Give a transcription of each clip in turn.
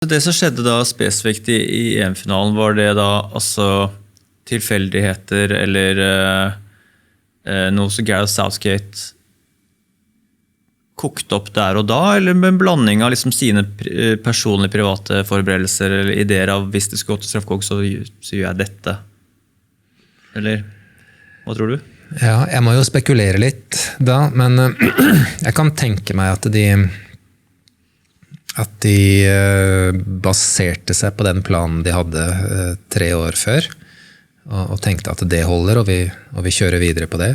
Det som skjedde da spesifikt i EM-finalen, var det da altså tilfeldigheter eller noe som Gareth Southgate kokte opp der og da, eller med en blanding av liksom sine personlige private forberedelser eller ideer av hvis det skal gå til straffekonk, så gjør jeg dette. Eller, hva tror du? Ja, jeg må jo spekulere litt da, men jeg kan tenke meg at de baserte seg på den planen de hadde 3 år før, og tenkte at det holder, og vi kjører videre på det,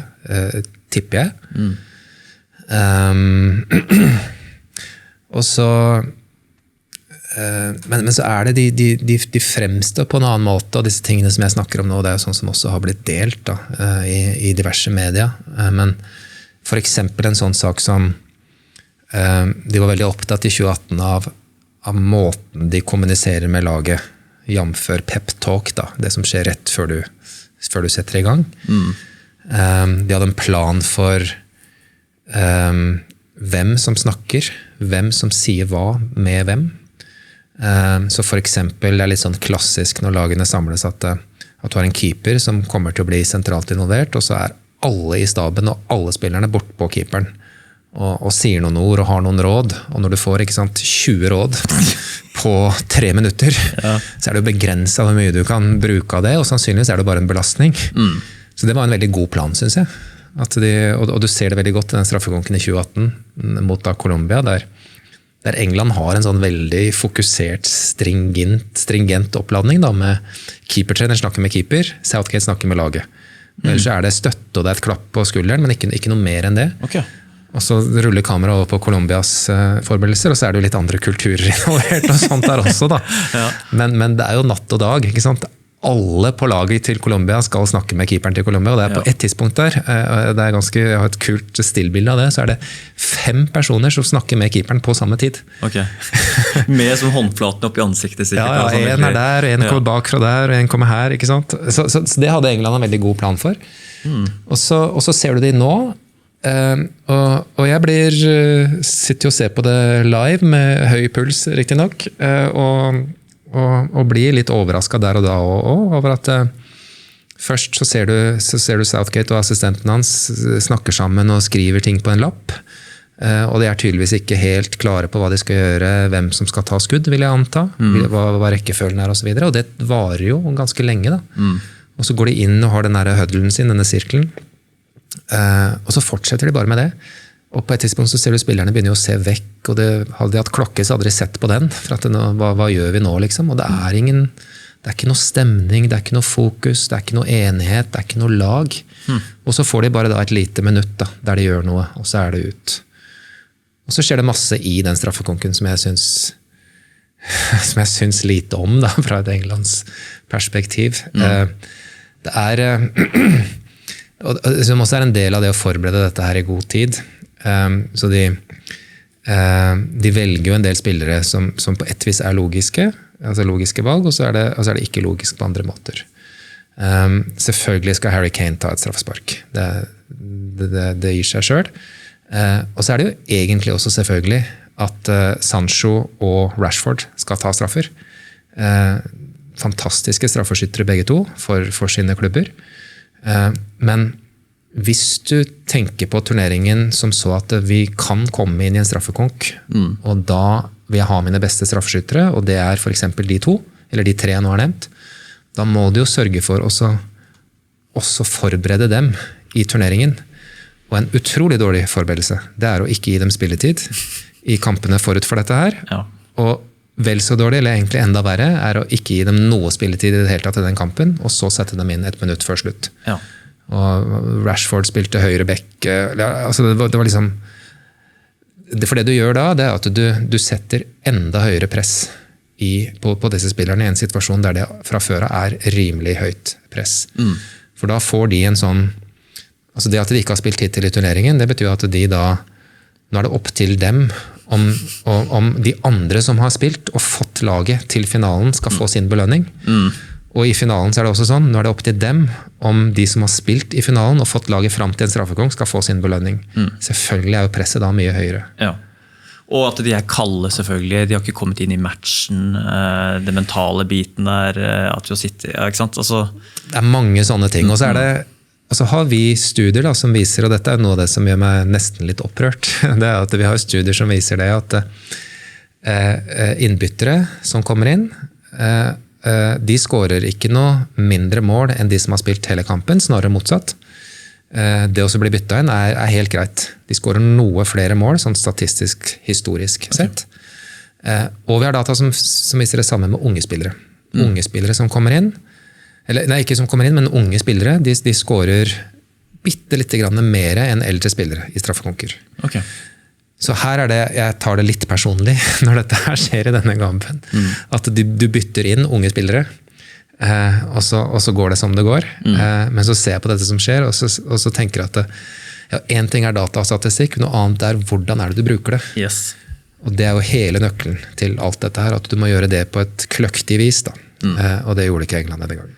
tipper jeg. Og så men så det de fremstår på en annen måte, og disse tingene som jeg snakker om nå, det jo sånn som også har blitt delt da, i diverse medier, men for eksempel en sånn sak som de var veldig opptatt i 2018 av måten de kommuniserer med laget, jamfør pep-talk da, det som skjer rett før du setter i gang. De hadde en plan for hvem som snakker, hvem som sier hva med hvem. Så for eksempel, det litt sånn klassisk når lagene samles at du har en keeper som kommer til å bli sentralt involvert, og så alle i staben og alle spillerne bort på keeperen og sier noen ord og har noen råd, og når du får 20 råd på 3 minutter, så det jo begrenset hvor mye du kan bruke av det, og sannsynligvis det bare en belastning. Så det var en veldig god plan, synes jeg. Og du ser det veldig godt i den straffekonken i 2018 mot da Colombia, der England har en sånn veldig fokusert, stringent oppladning da, med keepertrener snakker med keeper, Southgate snakker med laget. Ellers så det støtte og det et klapp på skulderen, men ikke noe mer enn det. Okay. Og så ruller kameraet over på Colombias forberedelser, og så det jo litt andre kulturer involvert og sånt der også da. Men det jo natt og dag, ikke sant? Alle på laget til Colombia skal snakke med keeperen til Colombia, og det på et tidspunkt der, det ganske, jeg har et kult stillbilde av det, så det 5 personer som snakker med keeperen på samme tid. Ok, med som håndflaten opp i ansiktet sikkert. Ja, en der, en kommer bak fra der, og en kommer her, ikke sant? Så det hadde England en veldig god plan for. Og så ser du det nå, og jeg sitter og ser på det live med høy puls, riktig nok, og blir litt overrasket der og da over at først så ser du Southgate og assistenten hans snakker sammen og skriver ting på en lapp, og de tydeligvis ikke helt klare på hva de skal gjøre, hvem som skal ta skudd, vil jeg anta, hva rekkefølgen og så videre, og det varer jo ganske lenge da. Og så går de inn og har den der huddlen sin, denne sirkelen, og så fortsetter de bare med det. Og på et tidspunkt så ser du spillerne begynner å se vekk, og hadde de hatt klokke så hadde de sett på den, for at hva gjør vi nå liksom? Og det ikke noe stemning, det ikke noe fokus, det ikke noe enighet, det ikke noe lag. Og så får de bare da et lite minutt da, der de gjør noe, og så det ut. Og så skjer det masse i den straffekonken som jeg syns lite om da, fra et Englands perspektiv. Det og som også en del av det å forberede dette her i god tid. Så de velger jo en del spillere som på et vis logiske, altså logiske valg, og så det ikke logisk på andre måter. Selvfølgelig skal Harry Kane ta et straffespark. Det gir seg selv. Og så det jo egentlig også selvfølgelig at Sancho og Rashford skal ta straffer. Fantastiske straffeskyttere begge to for sine klubber. Men hvis du tenker på turneringen som så at vi kan komme inn i en straffekonk, og da vil jeg ha mine beste straffeskyttere, og det for eksempel de 2, eller de 3 jeg nå har nevnt, da må du jo sørge for også forberede dem i turneringen. Og en utrolig dårlig forberedelse, det å ikke gi dem spilletid i kampene forut for dette her. Og vel så dårlig, eller egentlig enda verre, å ikke gi dem noe spilletid i det hele tatt i den kampen, og så sette dem inn 1 minutt før slutt. Og Rashford spilte høyre bekk, altså det var liksom, for det du gjør da, det at du setter enda høyere press på disse spillerne i en situasjon der det fra før rimelig høyt press. For da får de en sånn, altså det at de ikke har spilt hittil i turneringen, det betyr at de da, nå det opp til dem om de andre som har spilt og fått laget til finalen skal få sin belønning. Og i finalen så det også sånn, nå det opp til dem om de som har spilt i finalen og fått laget frem til en straffekonk skal få sin belønning. Selvfølgelig jo presset da mye høyere. Ja. Og at de kalde selvfølgelig, de har ikke kommet inn i matchen, det mentale biten der, at vi sitter, ja, ikke sant? Altså, det mange sånne ting, og så det altså har vi studier da, som viser, og dette noe av det som gjør meg nesten litt opprørt, det at vi har studier som viser det at innbyttere som kommer inn, de skårer ikke noe mindre mål enn de som har spilt hele kampen, snarere motsatt. Det å bli bytta inn helt greit. De skårer noe flere mål, sånn statistisk, historisk sett. Og vi har data som viser det samme med unge spillere. Unge spillere som kommer inn, eller nei, ikke som kommer inn, men unge spillere, de skårer bitte litt grann mer enn eldre spillere i straffekonker. Okay. Så her det, jeg tar det litt personlig når dette her skjer i denne kampen. At du bytter inn unge spillere, og så går det som det går. Men så ser jeg på dette som skjer, og så tenker jeg at ja, en ting data og statistikk, noe annet hvordan det du bruker det. Yes. Og det jo hele nøkkelen til alt dette her, at du må gjøre det på et kløktig vis. Da. Og det gjorde ikke England denne gangen.